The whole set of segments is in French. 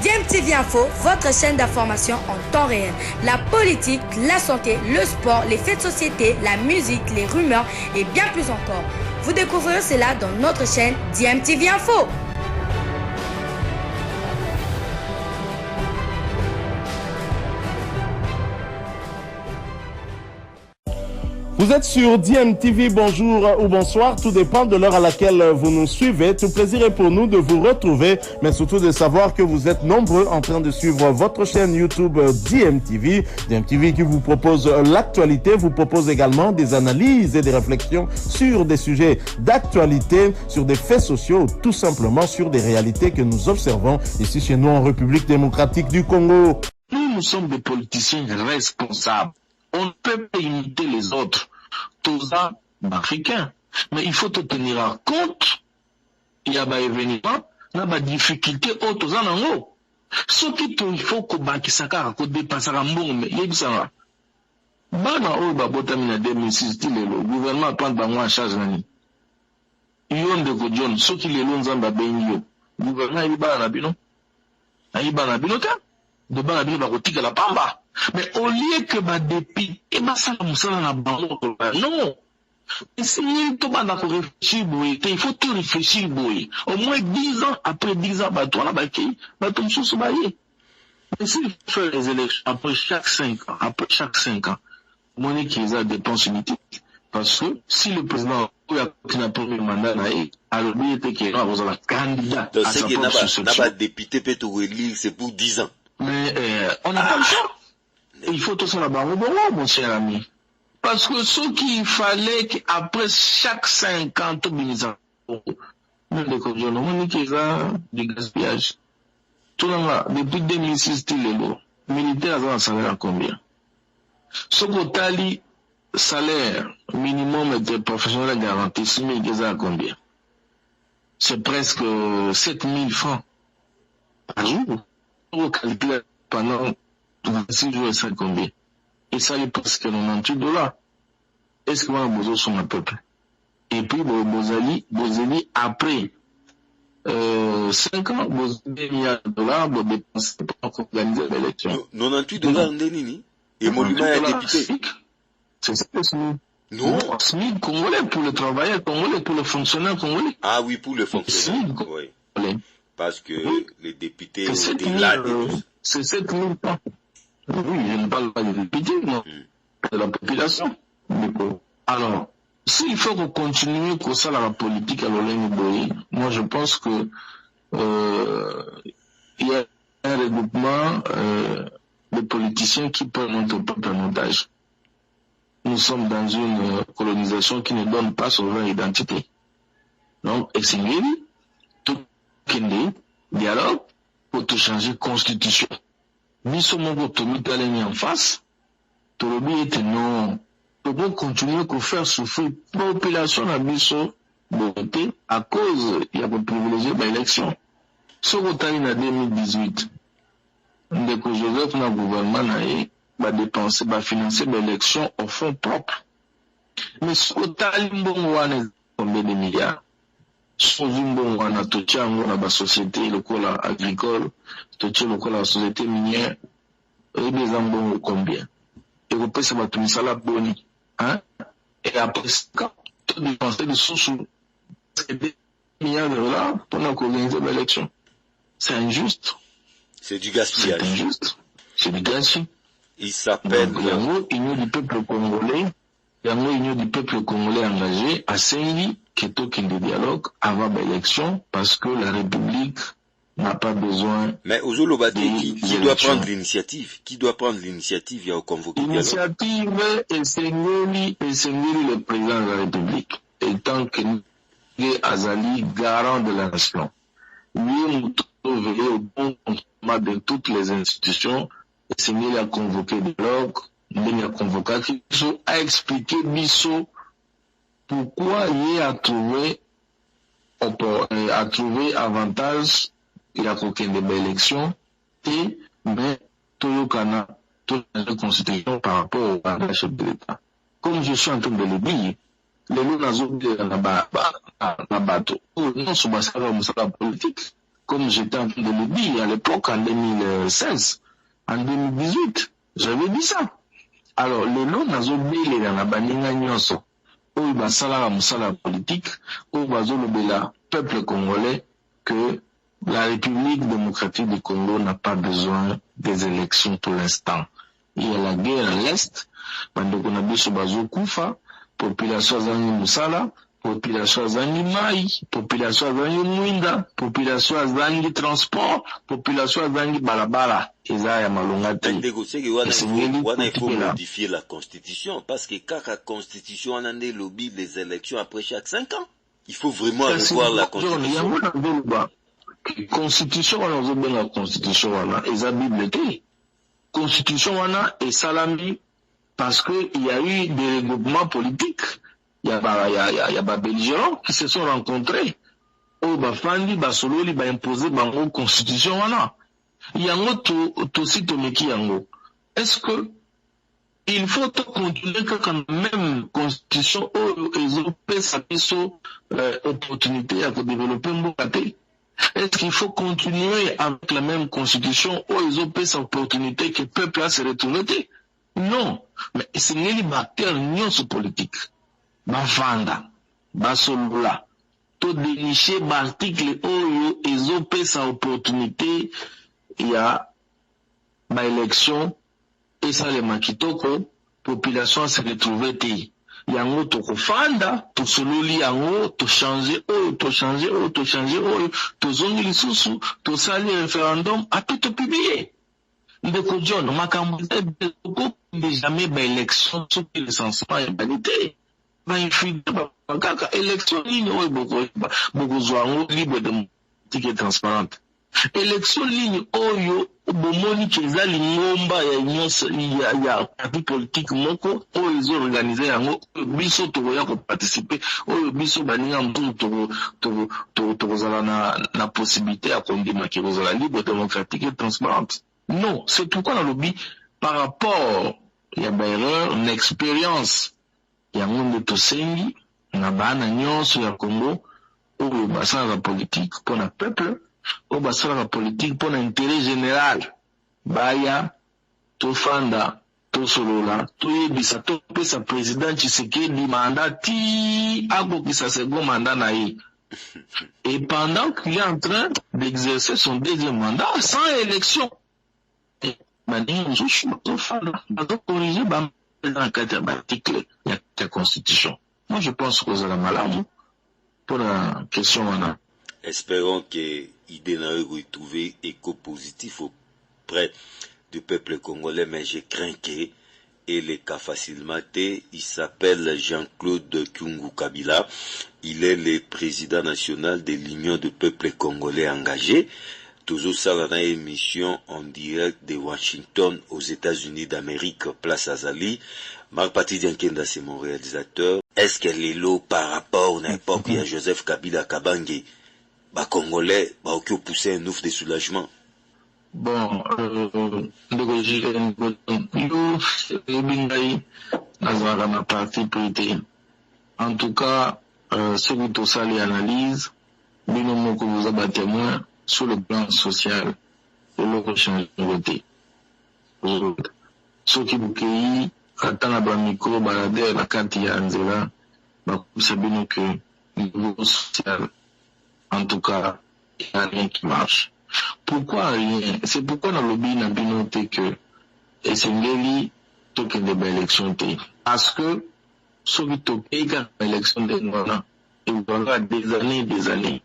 DMTV Info, votre chaîne d'information en temps réel. La politique, la santé, le sport, les faits de société, la musique, les rumeurs et bien plus encore. Vous découvrirez cela dans notre chaîne DMTV Info. Vous êtes sur DMTV, bonjour ou bonsoir, tout dépend de l'heure à laquelle vous nous suivez. Tout plaisir est pour nous de vous retrouver, mais surtout de savoir que vous êtes nombreux en train de suivre votre chaîne YouTube DMTV. DMTV qui vous propose l'actualité, vous propose également des analyses et des réflexions sur des sujets d'actualité, sur des faits sociaux, tout simplement sur des réalités que nous observons ici chez nous en République démocratique du Congo. Nous sommes des politiciens responsables. On ne peut pas imiter les autres, tous africains. Mais il faut te tenir compte, il y a des événements, il y a des difficultés autres en haut. Ce qui il faut que Bakisaka dépasse la mbongo, mais il y a ça. Bana ou babotamina 2006, le gouvernement prend en charge nani. Yon de Godjon, ce qui les longs en babenyo. Le gouvernement il va à la bino. Il va à la binota. De bana bino barotika la pamba. Mais au lieu que ma député, ça n'a pas non. Essayez de réfléchir, il faut tout réfléchir, au moins 10 ans, après 10 ans, toi là, ton sous mais s'il fait les élections après chaque 5 ans, mon équipe a des dépenses inutiles. Parce que si le président a un premier mandat, alors lui était qu'il y a un candidat. Donc c'est qu'il n'a pas de député peut te relire, c'est pour 10 ans. Mais on n'a pas le choix. Il faut tout ça là-bas, mon cher ami. Parce que ce qu'il fallait qu'après chaque 50 ministres, même des conditions, on dit qu'il y a du gaspillage. Tout le monde, depuis 2006, les lots, militaires ont un salaire à combien? Ce que salaire minimum des professionnels garantis, c'est à combien? C'est presque 7000 francs par jour. On calcule pendant 26 jours et ça combien? Et ça est presque $98. Est-ce que vous avez besoin de son peuple? Et puis, Bozali, après 5 ans, vous avez $1 milliard pour dépenser pour organiser l'élection. $98 Ndenini? Et Molima est député. C'est ça le SMIC. Non. SMIC congolais pour le travailleur congolais, pour le fonctionnaire congolais. Ah oui, pour le fonctionnaire. Oui. Parce que les députés étaient là. C'est 7 000 francs. Oui, je ne parle pas des députés, non. De la population. Alors, s'il faut qu'on continue comme ça la politique à l'Olympe, moi je pense que il y a un regroupement de politiciens qui prennent notre peuple en otage. Nous sommes dans une colonisation qui ne donne pas son vraie identité. Donc, essayez tout dialogue pour te changer constitution. Biso moko tomita lengi en face, tolobi ete non, tobo continuer à faire souffrir population na biso bote à cause il y a pour privilégier l'élection. Ce que na 2018, ndeko Joseph na gouvernement na ye ba dépenser ba financer l'élection au fonds propre. Mais ce que mbongo wana combien de milliards? Mbongo wana totia ngo na ba société lokola agricole, totia lokola la société minière, et des mbongo combien? Et vous pouvez savoir tout ça la boni, hein? Et après ça, tout dépenser de sous $2 milliards pour organiser l'élection. C'est injuste. C'est du gaspillage. C'est injuste. C'est du gaspillage. Il s'appelle. Union du peuple congolais. Union du peuple congolais engagé à Saint-Louis, qui est aucun dialogue avant l'élection, parce que la République n'a pas besoin. Mais Ozolobate, qui doit prendre l'initiative? Qui doit prendre l'initiative? Il y a au convoqué. L'initiative est Sengoli le président de la République, étant que Azali, garant de la nation. Lui, nous trouverons au bon comportement de toutes les institutions, et Sengoli a convoqué des dialogues, il a convoqué Bisso, a expliqué Bisso pourquoi il a trouvé avantage, il a aucun débat élection, et, mais, Toyokana, toute la constitution par rapport au mandat chef de l'État. Comme je suis en train de le dire, les lois n'ont pas la bateau. Non, c'est pas la politique. comme j'étais en train de le dire à l'époque, en 2016, en 2018, j'avais dit ça. Alors, le long nazobele dans la baninga nyonso, où basala la musala politique, où bazolobela peuple congolais que la République démocratique du Congo n'a pas besoin des élections pour l'instant. Il y a la guerre à l'Est, bandeko na biso bazokufa, population azangi musala, population azangi mai, population azangi mwinda, population azangi transport, population azangi balabala. Eza ya malonga te. Il faut modifier la constitution parce que quand la constitution en a lobby les élections après chaque 5 ans. Il faut vraiment revoir la constitution. Constitution wana ozobenga constitution wana eza bible te. Constitution wana esalami parce que il y a eu des regroupements politiques. Il y a ba belligérants qui se sont rencontrés. O bafandi basololi ba imposer bango constitution wana. Yango to sito meki yango. Est-ce que il faut continuer quand même constitution ou ezopesa biso opportunité à développer mbokate? Est-ce qu'il faut continuer avec la même constitution ou ezopesa opportunité que le peuple a se retrouver? Non, mais c'est les acteurs nyonso politique. Bafanda, basolola, to dénicher l'article oyo ezopesa opportunité il y a ma élection et ça les makitoko population se retrouver te yango to kofanda to sololi yango to changer to zongi lisusu to sali référendum après to publier ndeko John makambo jamais ba élection sur le censement et banité ba infide ba kaka élection ligne oyo boko zwango libre démocratique et transparente. Élection ligne oyo bomoni keza lingomba ya nyonso ya parti politique moko oyo ils ont organisé yango biso tokoya ko participer oyo biso baninga mtu tokozala na possibilité ya kondima ki kozala libre démocratique et transparente. Non, c'est pourquoi dans le lobby par rapport ya ba erreur une expérience ya monde tosengi na bana nyonso ya Congo oyo basala la politique pour le peuple. Au basala la politique pour l'intérêt général. Baya, Tofanda, Tosolola, Toyebisa, Topesa président Tshisekedi mandat ti abokisa second mandat naï. Et pendant qu'il est en train d'exercer son deuxième mandat sans élection. Et maintenant, Tofanda, corriger dans le cadre de l'article de la Constitution. Moi, je pense que vous avez malade pour la question maintenant. Espérons que l'idée n'a retrouvé écho positif auprès du peuple congolais, mais je crains que il est cas facilement. Il s'appelle Jean-Claude Kyungu Kabila. Il est le président national de l'Union du peuple congolais engagé. Toujours ça dans une émission en direct de Washington aux États-Unis d'Amérique, place Azali. Marc Patrick Kenda, c'est mon réalisateur. Est-ce qu'elle est là par rapport à n'importe qui à Joseph Kabila Kabange? Bah Congolais, bah qui ont poussé un ouf de soulagement. Bon, en tout cas, ce que tout ça les analyse, nous que vous avez témoin sur le plan social, et le change de côté. Ce qui vous cueille, quand on a un micro, balader la carte Yanzela, bah vous savez que niveau social. En tout cas, il n'y a rien qui marche. Pourquoi rien? C'est pourquoi dans le lobby, on a noté que c'est une token de l'élection. Parce que, ce qui token l'élection de Nona, il y aura des années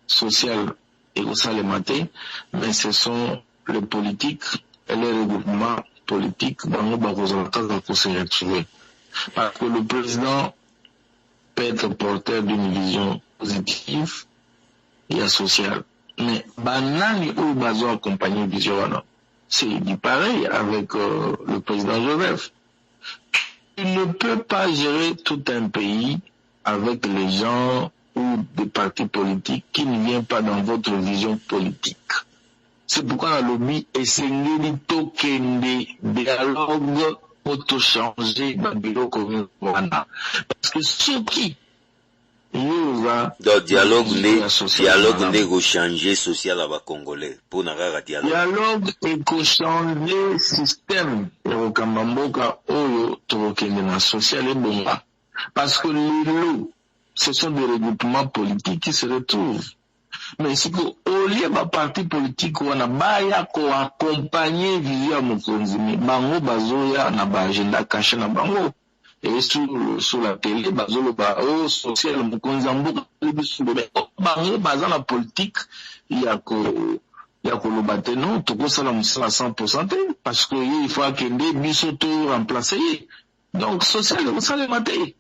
sociales et au le matin, mais ce sont les politiques et les regroupements politiques dans nos barres pour se retrouver. Parce que le président peut être porteur d'une vision positive et social. Mais banani ou bazo accompagné vision, c'est du pareil avec le président Joseph. Il ne peut pas gérer tout un pays avec les gens ou des partis politiques qui ne viennent pas dans votre vision politique. C'est pourquoi le lobby essaye de token des dialogues auto-changer dans le bureau commun. Parce que ceux qui Donc dialogue n'est changer social à Congolais pour n'avoir dialogue et changer système au Kamamboka oyo tokende na social et bon parce que les lots ce sont des regroupements politiques qui se retrouvent. Mais si au lieu de parti politique on a baya ko accompagner vision mokonzi bango bazoya na ba agenda caché na bango. Et sur la télé, bazolo ba social mukonzambo bango baza la politique il y a le bateno to ko sala musala 100% parce que il faut que des bisoto remplacer. Donc social et ça le maté.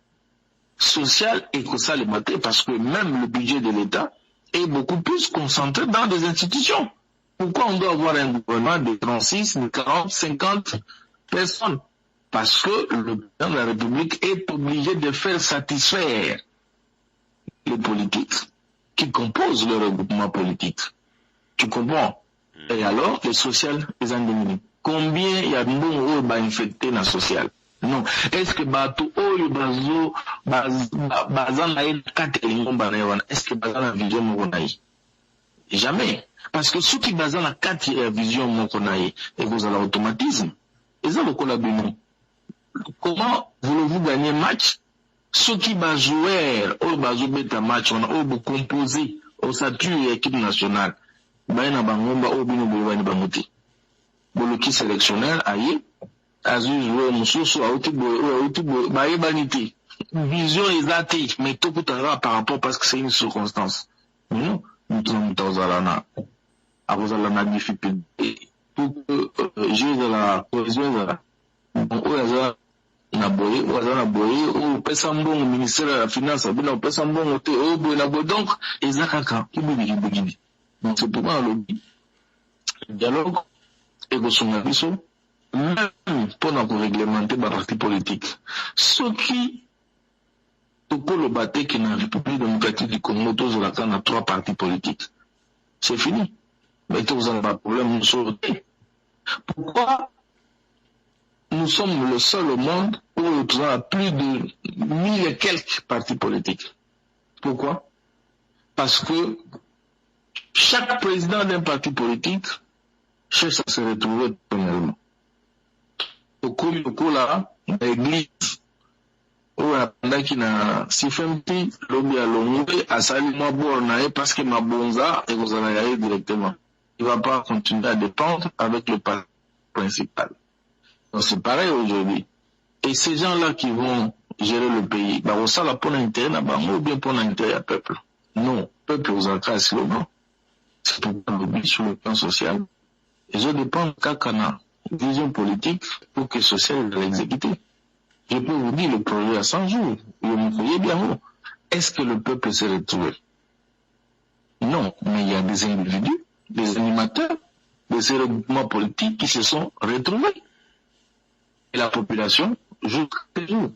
Social et ça le maté parce que même le budget de l'État est beaucoup plus concentré dans des institutions. Pourquoi on doit avoir un gouvernement de 36, de 40, 50 personnes? Parce que le président de la République est obligé de faire satisfaire les politiques qui composent le regroupement politique. Tu comprends? Et alors, le social est endémique. Combien il y a de gens qui sont infectés dans le social? Non. Est-ce que Bato Oyo Bazo Bazanaï est-ce que Bazana vision Mokonaï? Jamais. Parce que ceux qui basent la 4 vision Mokonaï, et vous avez l'automatisme. Ils ont le collabénon. Comment voulez-vous gagner match? Ceux qui va jouer au bazobeta match, on a au composé au statut et équipe nationale. Baina bangomba au bino bouivani bamuti. Boloki sélectionneur aïe, azu jouer mususu auti baye baniti. Vision exacte, mais tout peut avoir par rapport parce que c'est une circonstance. Non, nous sommes dans la na difficulté pour que j'ai de la cohésion de la na boye ou pesa mbongo ministère de la finance bina pesa mbongo te o boye na boye donc ezakaka kibibi donc c'est pourquoi le dialogue et que son aviso même pour nous réglementer par parti politique ceux qui tout le battre qui n'a République démocratique du Congo tous la canne à 3 partis politiques c'est fini mais tous vous avez pas de problème sur pourquoi nous sommes le seul au monde où nous avons plus de 1000 et quelques partis politiques. Pourquoi? Parce que chaque président d'un parti politique cherche à se retrouver personnellement. Au cours là, l'église, où on a qui n'a si fait un petit lobby à l'ongé, à salir ma bonne parce que ma bonza et vous en allez directement. Il ne va pas continuer à dépendre avec le parti principal. Donc c'est pareil aujourd'hui. Et ces gens-là qui vont gérer le pays, bah, ça là pour l'intérêt, ou bien pour l'intérêt du peuple. Non, peuple aux accords, c'est le nom. C'est pour le but sur le plan social. Et je dépends de Kakana, vision politique, pour que le social soit exécuté. Je peux vous dire le projet à 100 jours. Vous me voyez bien où. Est-ce que le peuple s'est retrouvé? Non, mais il y a des individus, des animateurs, de ces regroupements politiques qui se sont retrouvés. Et la population joue toujours.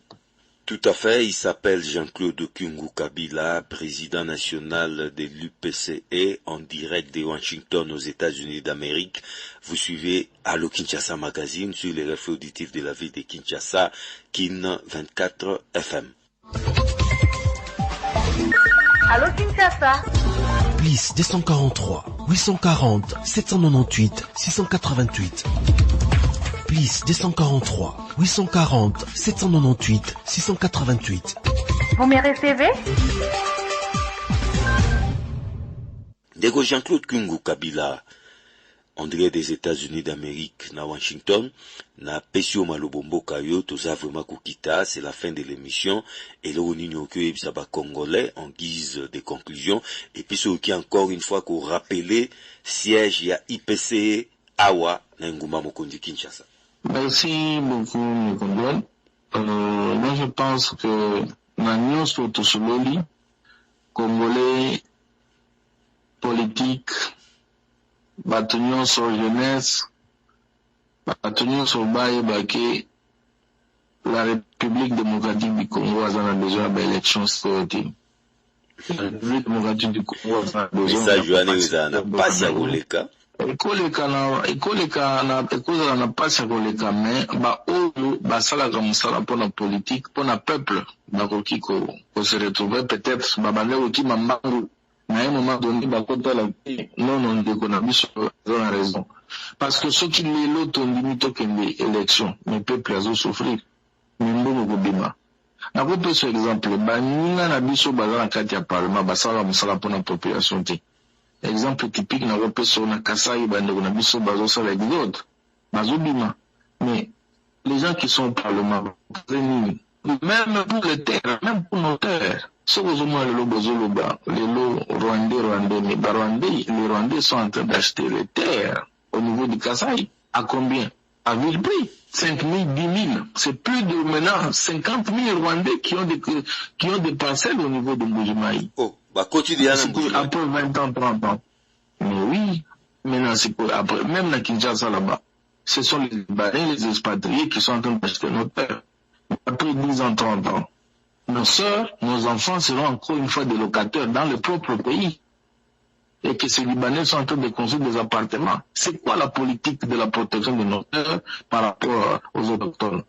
Tout à fait, il s'appelle Jean-Claude Kungu Kabila, président national de l'UPCE, en direct de Washington aux États-Unis d'Amérique. Vous suivez Allo Kinshasa Magazine sur les reflets auditifs de la ville de Kinshasa, Kin 24 FM. Allo Kinshasa. Plus 243 840 798 688. Plus 243 840 798 688. Vous me recevez? Dego Jean-Claude Kungu Kabila, on dirait des États-Unis d'Amérique, na Washington, na Pesio Malobombo Kayo, toza vraiment Kukita, c'est la fin de l'émission, et là on y a Saba Congolais en guise de conclusion, et puis ce qui encore une fois qu'on rappelait, siège, il y a IPC, Awa, na Nguma Mokondi Kinshasa. Merci beaucoup, Mokondouane. Moi, je pense que Nagnon Sotosololi, Congolais, politique, Batunion sur jeunesse, Batunion sur Baye Baké, la République démocratique du Congo a besoin d'élections sportives. La République démocratique du Congo a besoin d'élections sportives. ekoleka na pasi ya koleka me baoyo basalaka mosala mpona politique mpona peuple bakoki se retrouver peut-être babande kokima mbangu na ye moment donné bakotala te nono ndeko na biso aza na raison parce que soki lelo tondimi tokende élection me peuple azosouffrir me mbongo kobima nakopesa exemple baninga na biso baza na kati ya parlement basalaka mosala mpona population te. Exemple typique na kopesa na Kasai bandeko na biso bazosala exode bazobima mais les gens qui sont au parlement même pour les terres même pour nos terres soki ozomona lelo bozoloba lelo rwandais mais les rwandais sont en train d'acheter les terres au niveau du Kasai à combien à vil prix 5 000, 10 000 c'est plus de maintenant 50 000 rwandais qui ont des parcelles au niveau de Mbujimayi. Après 20 ans, 30 ans. Mais oui, maintenant c'est quoi après, même la Kinshasa là-bas, ce sont les Libanais, les expatriés qui sont en train d'acheter nos terres. Après 10 ans, 30 ans, nos sœurs, nos enfants seront encore une fois des locataires dans le propre pays. Et que ces Libanais sont en train de construire des appartements. C'est quoi la politique de la protection de nos terres par rapport aux autochtones?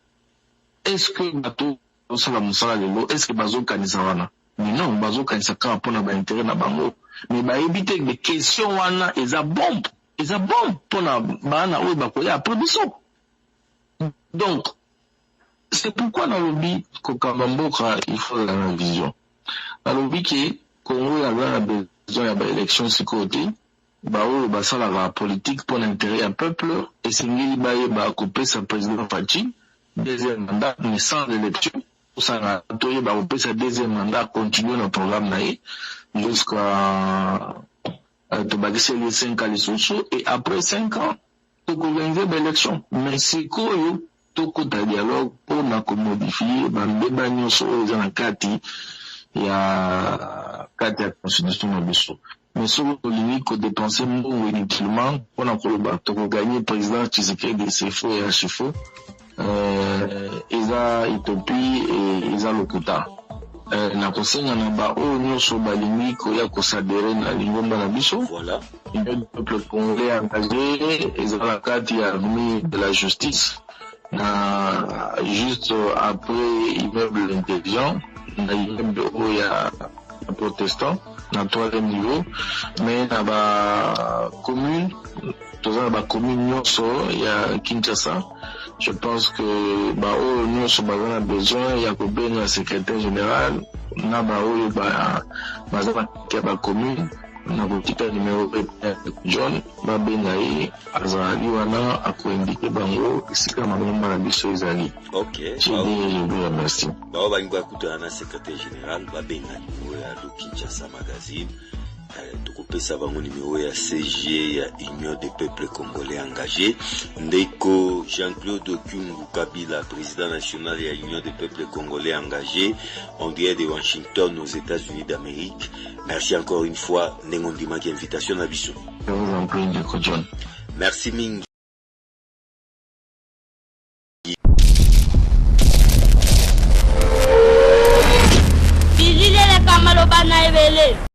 Est-ce que bateau, est-ce que bazo kanisavana? Mais non, bazo kanisaka pour na intérêt na bango. Mais ba éviter des questions wana eza bombe pour na bana ou bakoya production. Donc c'est pourquoi dans le lobby kokambamboka il faut la vision. Dans le lobby qui Congo ya la besoin ya ba élection sikoté ba o basala la politique pour l'intérêt du peuple et singili ba couper sa président Fachi deuxième mandat mais sans élection. Ça a sa deuxième mandat continuer notre programme jusqu'à 5 ans et après 5 ans tu organiser l'élection mais c'est quoi tu as dialogue pour modifier débat dans la carte il y a la constitution mais sur le limite que dépenser inutilement pour gagner président Tshisekedi c'est faux et archi-faux. Eza Ethiopie et Eza Lokuta na kosenga na ba o nyonso balingi koya kosadere na lingomba na biso voilà le peuple congolais engagé eza la kati ya armée de la justice na juste après immeuble intelligent na immeuble oya protestant na troisième niveau mais na ba commune toza ba commune nyonso ya Kinshasa. Je pense que nous avons besoin ya kobenga secrétaire général na ba commune na kotika numéro John babenga azali wana akoindike bango esika mabomba na biso ezali. OK. Je vous remercie. Bango akutana na secrétaire général babenga numéro ya Kinshasa magazine. Tokopesa bango numéro ya CG ya Union des peuples congolais engagés ndeko Jean-Claude Kyungu Kabila président national ya Union des peuples congolais engagés en direct de Washington aux États-Unis d'Amérique. Merci encore une fois Ndengondima qui invitation à biso. Je vous en prie Ndeko John. Merci mingi. Bilile le kamalo bana ebele.